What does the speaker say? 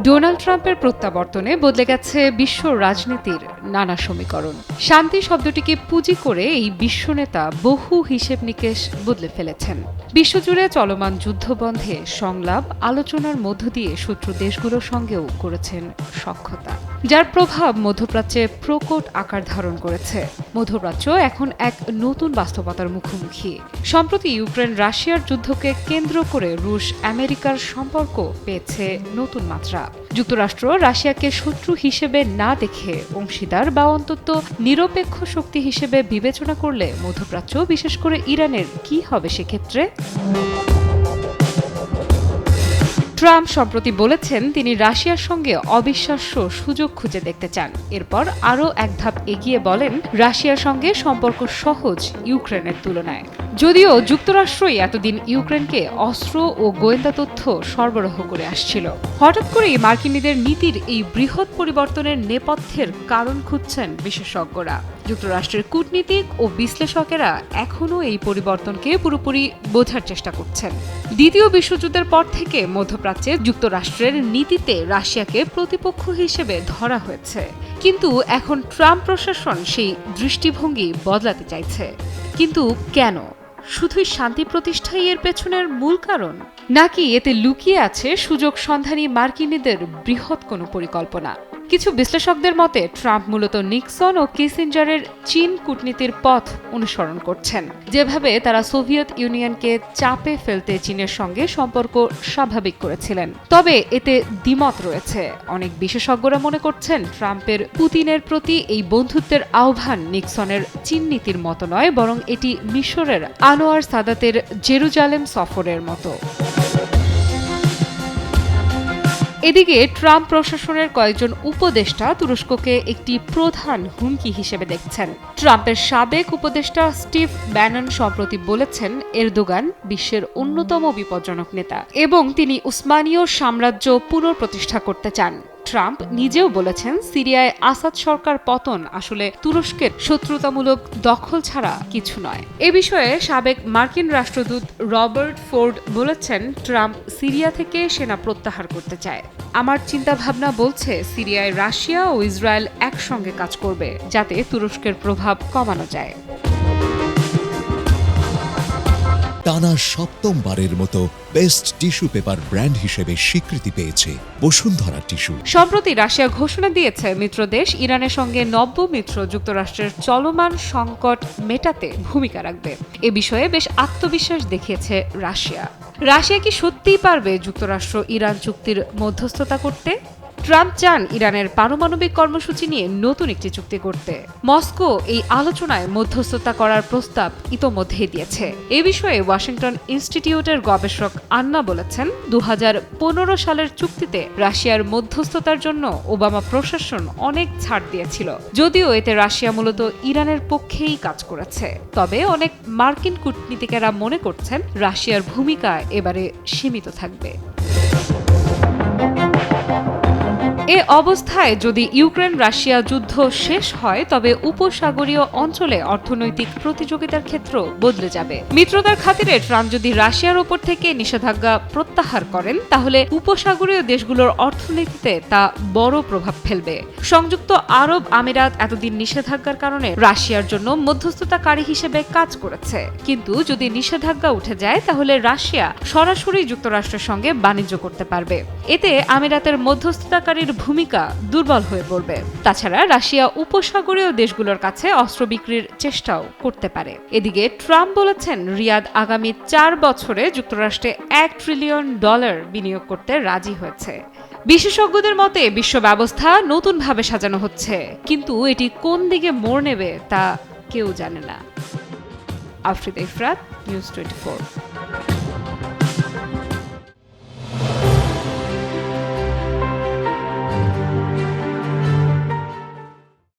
Donald ট্রাম্পের প্রত্যাবর্তনে বদলে গেছে বিশ্ব রাজনীতির নানা সমীকরণ। শান্তি শব্দটিকে পুঁজি করে এই বিশ্বনেতা বহু হিসেব নিকেশ বদলে ফেলেছেন। বিশ্বজুড়ে চলমান যুদ্ধবন্ধে সংলাপ আলোচনার মধ্য দিয়ে শত্রু দেশগুলোর সঙ্গেও করেছেন সখ্যতা, যার প্রভাব মধ্যপ্রাচ্যে প্রকট আকার ধারণ করেছে। মধ্যপ্রাচ্য এখন এক নতুন বাস্তবতার মুখোমুখি। সম্প্রতি ইউক্রেন রাশিয়ার যুদ্ধকে কেন্দ্র করে রুশ আমেরিকার সম্পর্ক পেয়েছে নতুন মাত্রা। যুক্তরাষ্ট্র রাশিয়াকে শত্রু হিসেবে না দেখে অংশীদার বা অন্তত নিরপেক্ষ শক্তি হিসেবে বিবেচনা করলে মধ্যপ্রাচ্য, বিশেষ করে ইরানের কি হবে সেক্ষেত্রে? ট্রাম্প সম্প্রতি বলেছেন তিনি রাশিয়ার সঙ্গে অবিশ্বাস্য সুযোগ খুঁজে দেখতে চান। এরপর আরও এক ধাপ এগিয়ে বলেন রাশিয়ার সঙ্গে সম্পর্ক সহজ ইউক্রেনের তুলনায়। যদিও যুক্তরাষ্ট্রই এতদিন ইউক্রেনকে অস্ত্র ও গোয়েন্দা তথ্য সরবরাহ করে আসছিল, হঠাৎ করেই মার্কিনীদের নীতির এই বৃহৎ পরিবর্তনের নেপথ্যের কারণ খুঁজছেন বিশেষজ্ঞরা। যুক্তরাষ্ট্রের কূটনীতিক ও বিশ্লেষকেরা এখনও এই পরিবর্তনকে পুরোপুরি বোঝার চেষ্টা করছেন। দ্বিতীয় বিশ্বযুদ্ধের পর থেকে মধ্যপ্রাচ্যে যুক্তরাষ্ট্রের নীতিতে রাশিয়াকে প্রতিপক্ষ হিসেবে ধরা হয়েছে, কিন্তু এখন ট্রাম্প প্রশাসন সেই দৃষ্টিভঙ্গি বদলাতে চাইছে। কিন্তু কেন? শুধুই শান্তি প্রতিষ্ঠাই এর পেছনের মূল কারণ, নাকি এতে লুকিয়ে আছে সুযোগ সন্ধানী মার্কিনীদের বৃহৎ কোনো পরিকল্পনা? কিছু বিশ্লেষকদের মতে ট্রাম্প মূলত নিক্সন ও কিসিঞ্জারের চীন কূটনীতির পথ অনুসরণ করছেন, যেভাবে তারা সোভিয়েত ইউনিয়নকে চাপে ফেলতে চীনের সঙ্গে সম্পর্ক স্বাভাবিক করেছিলেন। তবে এতে দ্বিমত রয়েছে। অনেক বিশেষজ্ঞরা মনে করছেন ট্রাম্পের পুতিনের প্রতি এই বন্ধুত্বের আহ্বান নিক্সনের চীন নীতির মতো নয়, বরং এটি মিশরের আনোয়ার সাদাতের জেরুজালেম সফরের মতো। এদিকে ট্রাম্প প্রশাসনের কয়েকজন উপদেষ্টা তুরস্ককে একটি প্রধান হুমকি হিসেবে দেখছেন। ট্রাম্পের সাবেক উপদেষ্টা স্টিভ ব্যানন সম্প্রতি বলেছেন এরদোগান বিশ্বের অন্যতম বিপজ্জনক নেতা এবং তিনি উসমানীয় সাম্রাজ্য পুনঃপ্রতিষ্ঠা করতে চান। ট্রাম্প নিজেও বলেছেন সিরিয়ায় আসাদ সরকার পতন আসলে তুরস্কের শত্রুতামূলক দখল ছাড়া কিছু নয়। এ বিষয়ে সাবেক মার্কিন রাষ্ট্রদূত রবার্ট ফোর্ড বলেছেন ট্রাম্প সিরিয়া থেকে সেনা প্রত্যাহার করতে চায়। আমার চিন্তাভাবনা বলছে সিরিয়ায় রাশিয়া ও ইসরায়েল একসঙ্গে কাজ করবে যাতে তুরস্কের প্রভাব কমানো যায়। টানা সপ্তমবারের মতো বেস্ট টিস্যু পেপার ব্র্যান্ড হিসেবে স্বীকৃতি পেয়েছে বসুন্ধরা টিস্যু। সম্প্রতি রাশিয়া ঘোষণা দিয়েছে মিত্রদেশ ইরানের সঙ্গে নব্য মিত্র যুক্তরাষ্ট্রের চলমান সংকট মেটাতে ভূমিকা রাখবে। এ বিষয়ে বেশ আত্মবিশ্বাস দেখিয়েছে রাশিয়া। রাশিয়া কি সত্যিই পারবে যুক্তরাষ্ট্র ইরান চুক্তির মধ্যস্থতা করতে? ট্রাম্প চান ইরানের পারমাণবিক কর্মসূচি নিয়ে নতুন একটি চুক্তি করতে। মস্কো এই আলোচনায় মধ্যস্থতা করার প্রস্তাব ইতোমধ্যেই দিয়েছে। এ বিষয়ে ওয়াশিংটন ইনস্টিটিউটের গবেষক আন্না বলেছেন 2015 সালের চুক্তিতে রাশিয়ার মধ্যস্থতার জন্য ওবামা প্রশাসন অনেক ছাড় দিয়েছিল, যদিও এতে রাশিয়া মূলত ইরানের পক্ষেই কাজ করেছে। তবে অনেক মার্কিন কূটনীতিকেরা মনে করছেন রাশিয়ার ভূমিকা এবারে সীমিত থাকবে। এ অবস্থায় যদি ইউক্রেন রাশিয়া যুদ্ধ শেষ হয় তবে উপসাগরীয় অঞ্চলে অর্থনৈতিক প্রতিযোগিতার ক্ষেত্র বদলে যাবে। মিত্রতার খাতিরে ট্রাম্প যদি রাশিয়ার ওপর থেকে নিষেধাজ্ঞা প্রত্যাহার করেন তাহলে উপসাগরীয় দেশগুলোর অর্থনীতিতে তা বড় প্রভাব ফেলবে। সংযুক্ত আরব আমিরাত এতদিন নিষেধাজ্ঞার কারণে রাশিয়ার জন্য মধ্যস্থতাকারী হিসেবে কাজ করেছে, কিন্তু যদি নিষেধাজ্ঞা উঠে যায় তাহলে রাশিয়া সরাসরি যুক্তরাষ্ট্রের সঙ্গে বাণিজ্য করতে পারবে। এতে আমিরাতের মধ্যস্থতাকারীর ভূমিকা দুর্বল হয়ে পড়বে। তাছাড়া রাশিয়া উপসাগরীয় দেশগুলোর কাছে অস্ত্র বিক্রির চেষ্টাও করতে পারে। এদিকে ট্রাম্প বলেছেন রিয়াদ আগামী 4 বছরে যুক্তরাষ্ট্রে $1 ট্রিলিয়ন বিনিয়োগ করতে রাজি হয়েছে। বিশেষজ্ঞদের মতে বিশ্ব ব্যবস্থা নতুনভাবে সাজানো হচ্ছে, কিন্তু এটি কোন দিকে মোড় নেবে তা কেউ জানে না। আফরিদা ইফরাত, নিউজ 24।